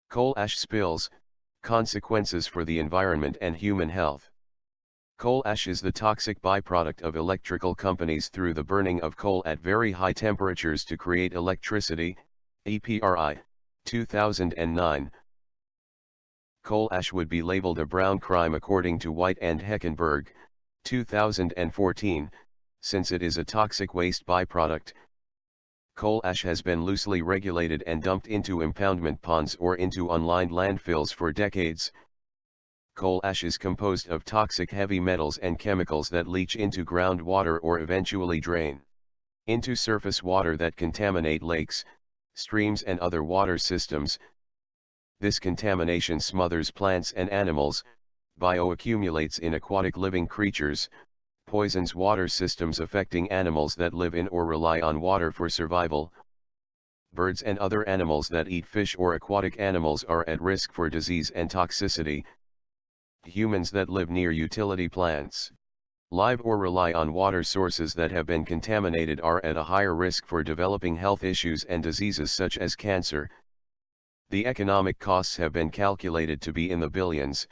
Coal ash spills, consequences for the environment and human health. Coal ash is the toxic byproduct of electrical companies through the burning of coal at very high temperatures to create electricity, EPRI, 2009. Coal ash would be labeled a brown crime according to White and Heckenberg, 2014, since it is a toxic waste byproduct. Coal ash has been loosely regulated and dumped into impoundment ponds or into unlined landfills for decades. Coal ash is composed of toxic heavy metals and chemicals that leach into groundwater or eventually drain into surface water that contaminate lakes, streams and other water systems. This contamination smothers plants and animals, bioaccumulates in aquatic living creatures, poisons water systems affecting animals that live in or rely on water for survival. Birds and other animals that eat fish or aquatic animals are at risk for disease and toxicity. Humans that live near utility plants, live or rely on water sources that have been contaminated are at a higher risk for developing health issues and diseases such as cancer. The economic costs have been calculated to be in the billions.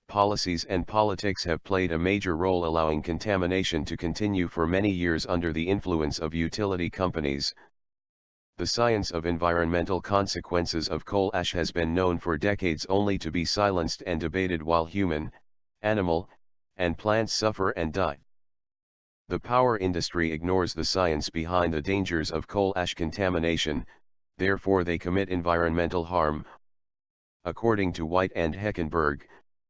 Policies and politics have played a major role allowing contamination to continue for many years under the influence of utility companies. The science of environmental consequences of coal ash has been known for decades only to be silenced and debated while human, animal, and plants suffer and die. The power industry ignores the science behind the dangers of coal ash contamination, therefore they commit environmental harm. According to White and Heckenberg,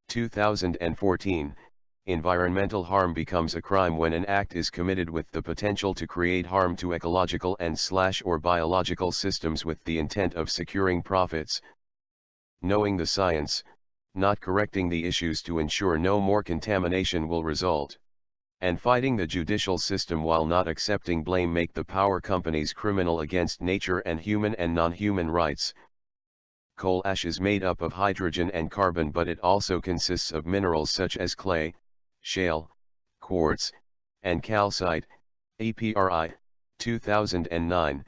2014, environmental harm becomes a crime when an act is committed with the potential to create harm to ecological and/or biological systems with the intent of securing profits. Knowing the science, not correcting the issues to ensure no more contamination will result, and fighting the judicial system while not accepting blame make the power companies criminal against nature and human and non-human rights. Coal ash is made up of hydrogen and carbon, but it also consists of minerals such as clay, shale, quartz, and calcite, EPRI, 2009.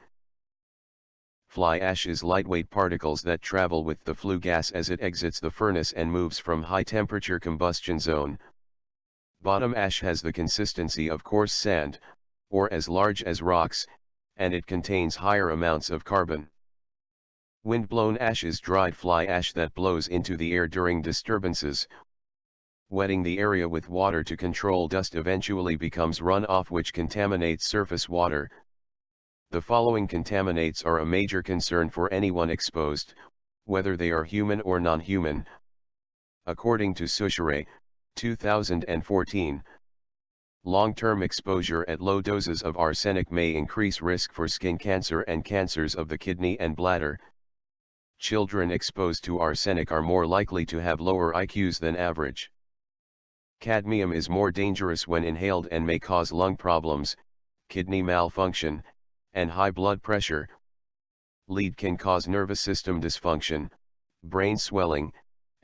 Fly ash is lightweight particles that travel with the flue gas as it exits the furnace and moves from high-temperature combustion zone. Bottom ash has the consistency of coarse sand, or as large as rocks, and it contains higher amounts of carbon. Wind-blown ash is dried fly ash that blows into the air during disturbances. Wetting the area with water to control dust eventually becomes runoff which contaminates surface water. The following contaminants are a major concern for anyone exposed, whether they are human or non-human. According to Soucheray, 2014, long-term exposure at low doses of arsenic may increase risk for skin cancer and cancers of the kidney and bladder. Children exposed to arsenic are more likely to have lower IQs than average. Cadmium is more dangerous when inhaled and may cause lung problems, kidney malfunction, and high blood pressure. Lead can cause nervous system dysfunction, brain swelling,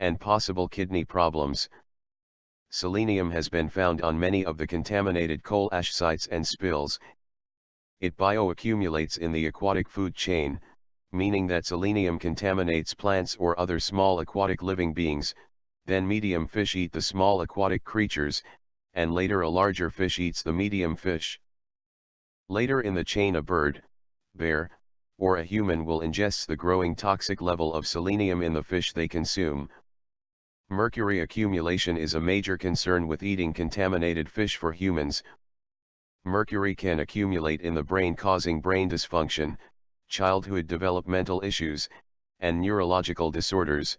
and possible kidney problems. Selenium has been found on many of the contaminated coal ash sites and spills. It bioaccumulates in the aquatic food chain, meaning that selenium contaminates plants or other small aquatic living beings, then medium fish eat the small aquatic creatures, and later a larger fish eats the medium fish. Later in the chain a bird, bear, or a human will ingest the growing toxic level of selenium in the fish they consume. Mercury accumulation is a major concern with eating contaminated fish for humans. Mercury can accumulate in the brain causing brain dysfunction, childhood developmental issues, and neurological disorders.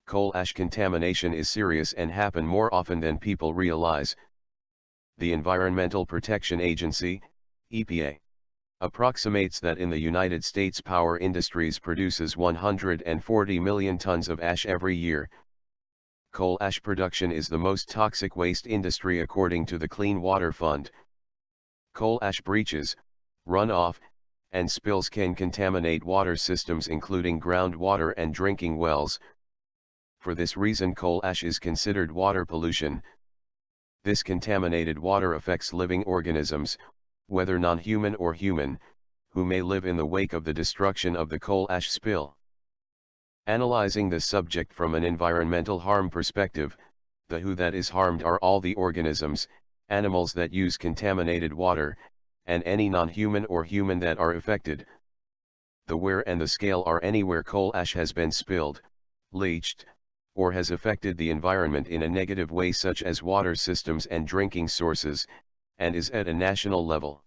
Coal ash contamination is serious and happen more often than people realize. The Environmental Protection Agency, EPA, approximates that in the United States power industries produces 140 million tons of ash every year. Coal ash production is the most toxic waste industry according to the Clean Water Fund. Coal ash breaches, runoff, and spills can contaminate water systems including groundwater and drinking wells. For this reason coal ash is considered water pollution. This contaminated water affects living organisms, whether non-human or human, who may live in the wake of the destruction of the coal ash spill. Analyzing the subject from an environmental harm perspective, the who that is harmed are all the organisms, animals that use contaminated water, and any non-human or human that are affected. The where and the scale are anywhere coal ash has been spilled, leached, or has affected the environment in a negative way such as water systems and drinking sources, and is at a national level.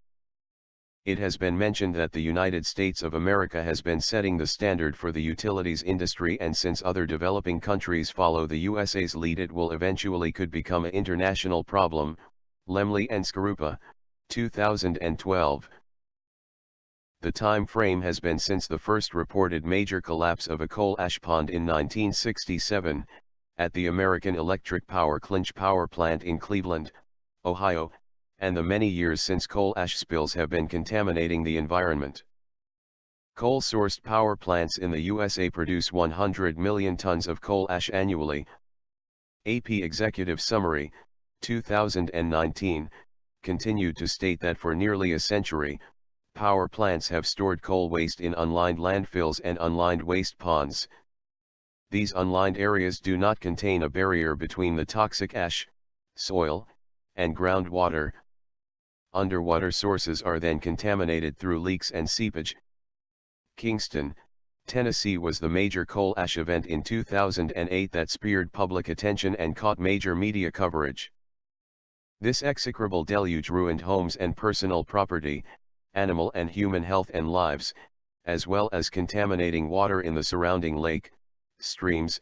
It has been mentioned that the United States of America has been setting the standard for the utilities industry, and since other developing countries follow the USA's lead, it will eventually could become an international problem. Lemley and Scarupa, 2012. The time frame has been since the first reported major collapse of a coal ash pond in 1967, at the American Electric Power Clinch Power Plant in Cleveland, Ohio, and the many years since coal ash spills have been contaminating the environment. Coal-sourced power plants in the USA produce 100 million tons of coal ash annually. AP Executive Summary, 2019, continued to state that for nearly a century, power plants have stored coal waste in unlined landfills and unlined waste ponds. These unlined areas do not contain a barrier between the toxic ash, soil, and groundwater. Underwater sources are then contaminated through leaks and seepage. Kingston, Tennessee was the major coal ash event in 2008 that speared public attention and caught major media coverage. This execrable deluge ruined homes and personal property, animal and human health and lives, as well as contaminating water in the surrounding lake, streams,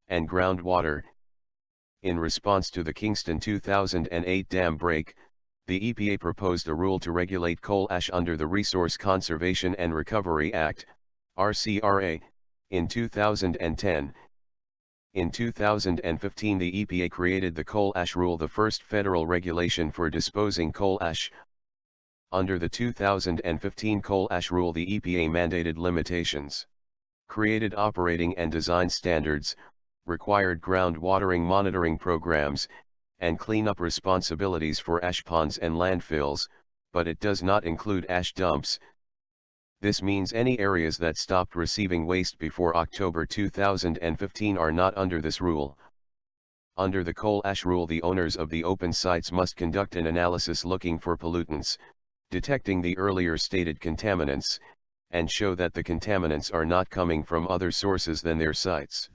and groundwater. In response to the Kingston 2008 dam break, the EPA proposed a rule to regulate coal ash under the Resource Conservation and Recovery Act, RCRA, in 2010. In 2015 the EPA created the Coal Ash Rule, the first federal regulation for disposing coal ash. Under the 2015 Coal Ash Rule, the EPA mandated limitations, created operating and design standards, required ground watering monitoring programs, and cleanup responsibilities for ash ponds and landfills, but it does not include ash dumps. This means any areas that stopped receiving waste before October 2015 are not under this rule. Under the Coal Ash Rule, the owners of the open sites must conduct an analysis looking for pollutants, detecting the earlier stated contaminants, and show that the contaminants are not coming from other sources than their sites.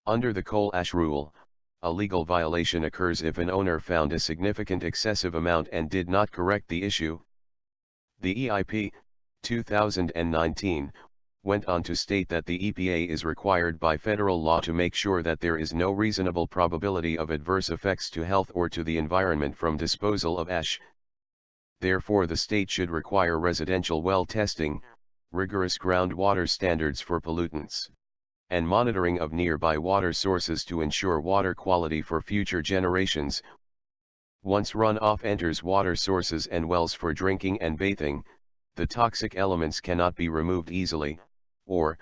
Under the Coal Ash Rule, a legal violation occurs if an owner found a significant excessive amount and did not correct the issue. The EIP, 2019, went on to state that the EPA is required by federal law to make sure that there is no reasonable probability of adverse effects to health or to the environment from disposal of ash. Therefore, the state should require residential well testing, rigorous groundwater standards for pollutants, and monitoring of nearby water sources to ensure water quality for future generations. Once runoff enters water sources and wells for drinking and bathing, the toxic elements cannot be removed easily, or,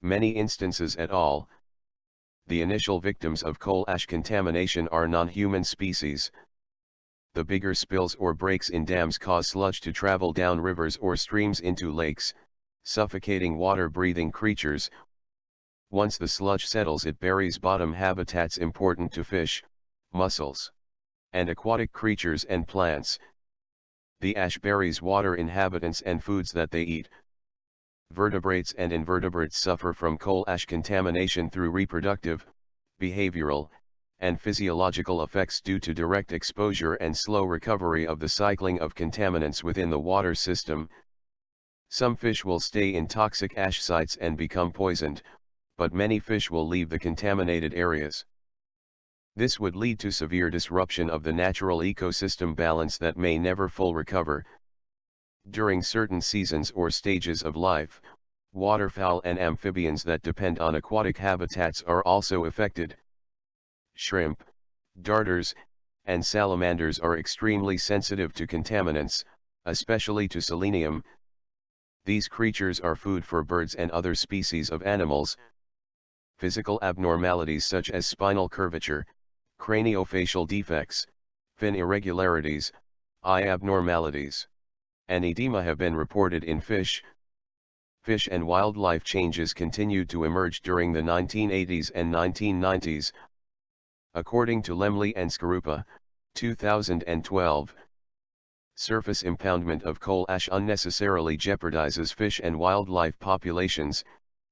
many instances at all. The initial victims of coal ash contamination are non-human species. The bigger spills or breaks in dams cause sludge to travel down rivers or streams into lakes, suffocating water-breathing creatures. Once the sludge settles, it buries bottom habitats important to fish, mussels, and aquatic creatures and plants. The ash buries water inhabitants and foods that they eat. Vertebrates and invertebrates suffer from coal ash contamination through reproductive, behavioral, and physiological effects due to direct exposure and slow recovery of the cycling of contaminants within the water system. Some fish will stay in toxic ash sites and become poisoned, but many fish will leave the contaminated areas. This would lead to severe disruption of the natural ecosystem balance that may never fully recover. During certain seasons or stages of life, waterfowl and amphibians that depend on aquatic habitats are also affected. Shrimp, darters, and salamanders are extremely sensitive to contaminants, especially to selenium. These creatures are food for birds and other species of animals. Physical abnormalities such as spinal curvature, craniofacial defects, fin irregularities, eye abnormalities, and edema have been reported in fish. fish and wildlife changes continued to emerge during the 1980s and 1990s. According to Lemley and Skarupa, 2012, surface impoundment of coal ash unnecessarily jeopardizes fish and wildlife populations,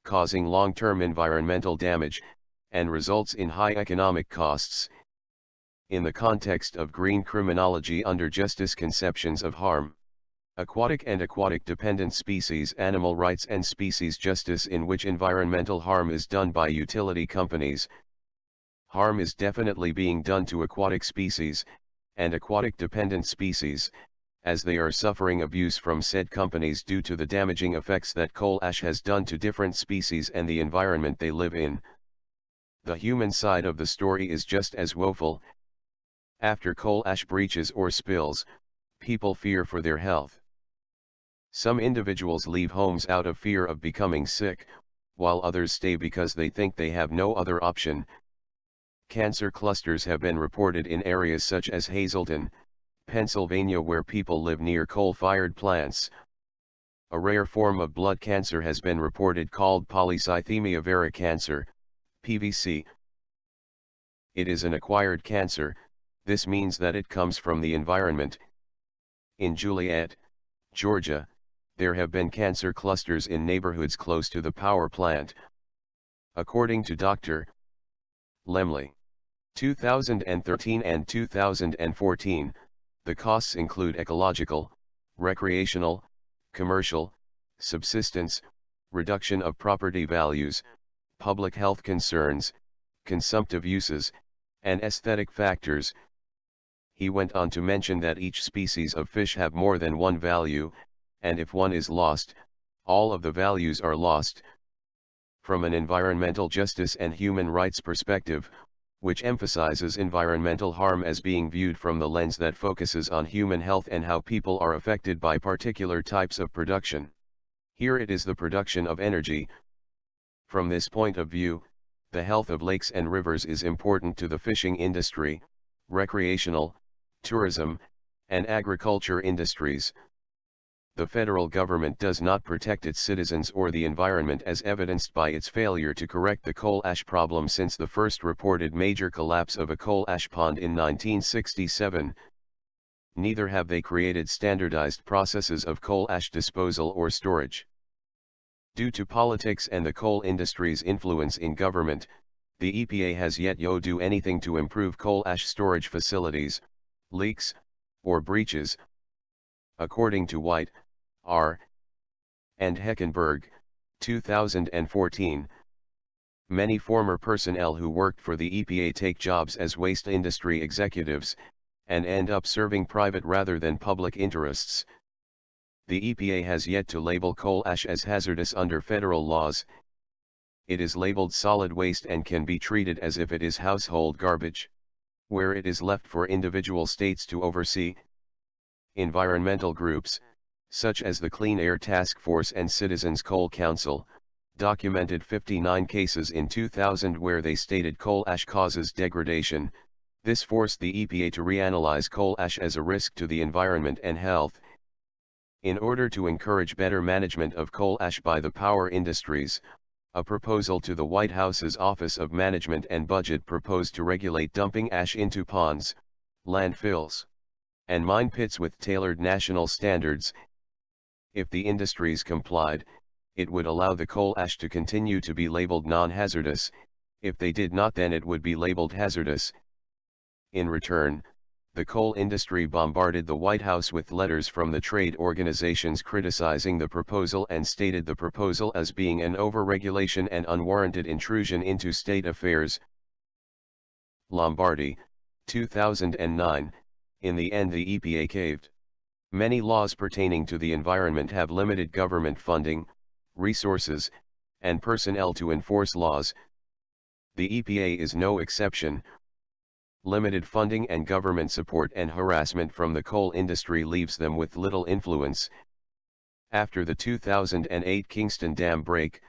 causing long-term environmental damage, and results in high economic costs. In the context of green criminology under justice conceptions of harm, aquatic and aquatic-dependent species animal rights and species justice in which environmental harm is done by utility companies, harm is definitely being done to aquatic species, and aquatic-dependent species, as they are suffering abuse from said companies due to the damaging effects that coal ash has done to different species and the environment they live in. The human side of the story is just as woeful. After coal ash breaches or spills, people fear for their health. Some individuals leave homes out of fear of becoming sick, while others stay because they think they have no other option. Cancer clusters have been reported in areas such as Hazleton, Pennsylvania, where people live near coal-fired plants. A rare form of blood cancer has been reported called polycythemia vera cancer, PVC. It is an acquired cancer. This means that it comes from the environment. In Juliet, Georgia, there have been cancer clusters in neighborhoods close to the power plant. According to Dr. Lemley, 2013 and 2014, the costs include ecological, recreational, commercial, subsistence, reduction of property values, public health concerns, consumptive uses, and aesthetic factors. He went on to mention that each species of fish have more than one value, and if one is lost, all of the values are lost. From an environmental justice and human rights perspective, which emphasizes environmental harm as being viewed from the lens that focuses on human health and how people are affected by particular types of production. Here it is the production of energy. From this point of view, the health of lakes and rivers is important to the fishing industry, recreational, tourism, and agriculture industries. The federal government does not protect its citizens or the environment as evidenced by its failure to correct the coal ash problem since the first reported major collapse of a coal ash pond in 1967. Neither have they created standardized processes of coal ash disposal or storage. Due to politics and the coal industry's influence in government, the EPA has yet to do anything to improve coal ash storage facilities, leaks, or breaches. According to White, R. and Heckenberg, 2014, many former personnel who worked for the EPA take jobs as waste industry executives, and end up serving private rather than public interests. The EPA has yet to label coal ash as hazardous under federal laws. It is labeled solid waste and can be treated as if it is household garbage, where it is left for individual states to oversee. Environmental groups, such as the Clean Air Task Force and Citizens Coal Council, documented 59 cases in 2000 where they stated coal ash causes degradation. This forced the EPA to reanalyze coal ash as a risk to the environment and health. In order to encourage better management of coal ash by the power industries, a proposal to the White House's Office of Management and Budget proposed to regulate dumping ash into ponds, landfills, and mine pits with tailored national standards. If the industries complied, it would allow the coal ash to continue to be labeled non-hazardous. If they did not, then it would be labeled hazardous. In return, the coal industry bombarded the White House with letters from the trade organizations criticizing the proposal and stated the proposal as being an overregulation and unwarranted intrusion into state affairs. Lombardi, 2009, in the end the EPA caved. Many laws pertaining to the environment have limited government funding, resources, and personnel to enforce laws. The EPA is no exception. Limited funding and government support and harassment from the coal industry leaves them with little influence. After the 2008 Kingston Dam break,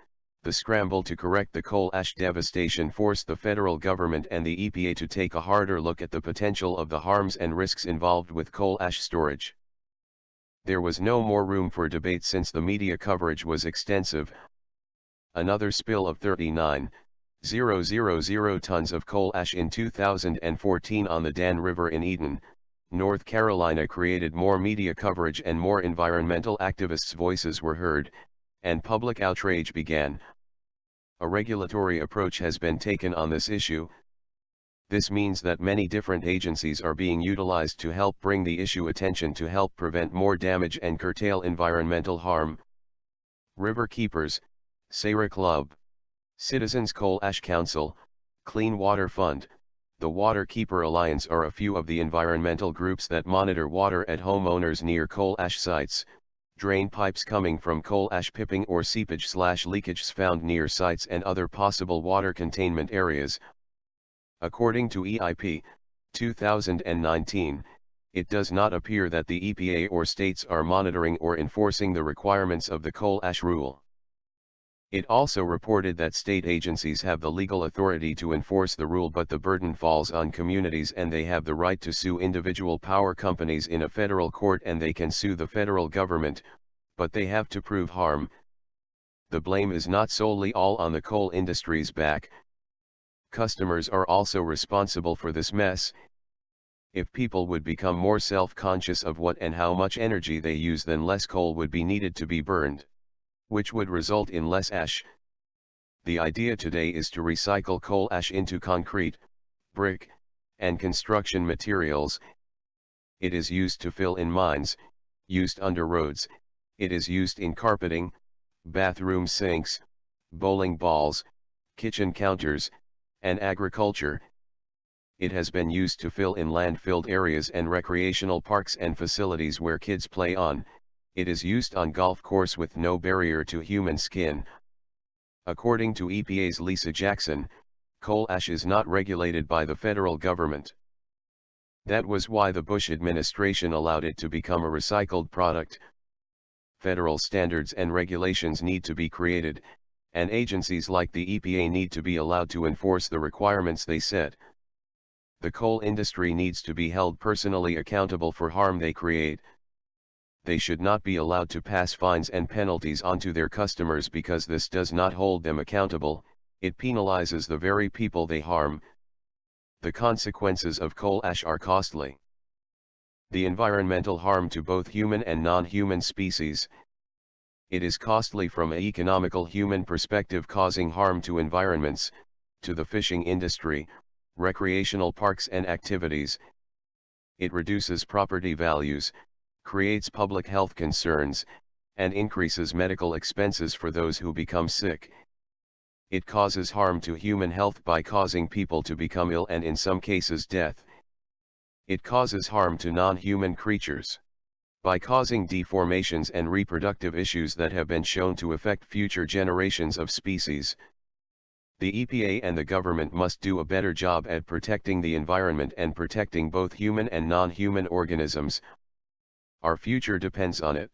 the scramble to correct the coal ash devastation forced the federal government and the EPA to take a harder look at the potential of the harms and risks involved with coal ash storage. There was no more room for debate since the media coverage was extensive. Another spill of 39,000 tons of coal ash in 2014 on the Dan River in Eden, North Carolina created more media coverage and more environmental activists' voices were heard, and public outrage began. A regulatory approach has been taken on this issue. This means that many different agencies are being utilized to help bring the issue attention to help prevent more damage and curtail environmental harm. River Keepers, Sierra Club, Citizens Coal Ash Council, Clean Water Fund, the Water Keeper Alliance are a few of the environmental groups that monitor water at homeowners near coal ash sites, drain pipes coming from coal ash pipping or seepage/leakages found near sites and other possible water containment areas. According to EIP, 2019, it does not appear that the EPA or states are monitoring or enforcing the requirements of the coal ash rule. It also reported that state agencies have the legal authority to enforce the rule, but the burden falls on communities and they have the right to sue individual power companies in a federal court, and they can sue the federal government, but they have to prove harm. The blame is not solely all on the coal industry's back. Customers are also responsible for this mess. If people would become more self-conscious of what and how much energy they use, then less coal would be needed to be burned, which would result in less ash. The idea today is to recycle coal ash into concrete, brick, and construction materials. It is used to fill in mines, used under roads, it is used in carpeting, bathroom sinks, bowling balls, kitchen counters, and agriculture. It has been used to fill in land-filled areas and recreational parks and facilities where kids play on. It is used on golf course with no barrier to human skin. According to EPA's Lisa Jackson, coal ash is not regulated by the federal government. That was why the Bush administration allowed it to become a recycled product. Federal standards and regulations need to be created, and agencies like the EPA need to be allowed to enforce the requirements they set. The coal industry needs to be held personally accountable for harm they create. They should not be allowed to pass fines and penalties onto their customers, because this does not hold them accountable, it penalizes the very people they harm. The consequences of coal ash are costly. The environmental harm to both human and non-human species. It is costly from an economical human perspective, causing harm to environments, to the fishing industry, recreational parks and activities. It reduces property values, creates public health concerns, and increases medical expenses for those who become sick. It causes harm to human health by causing people to become ill and in some cases death. It causes harm to non-human creatures by causing deformations and reproductive issues that have been shown to affect future generations of species. The EPA and the government must do a better job at protecting the environment and protecting both human and non-human organisms. Our future depends on it.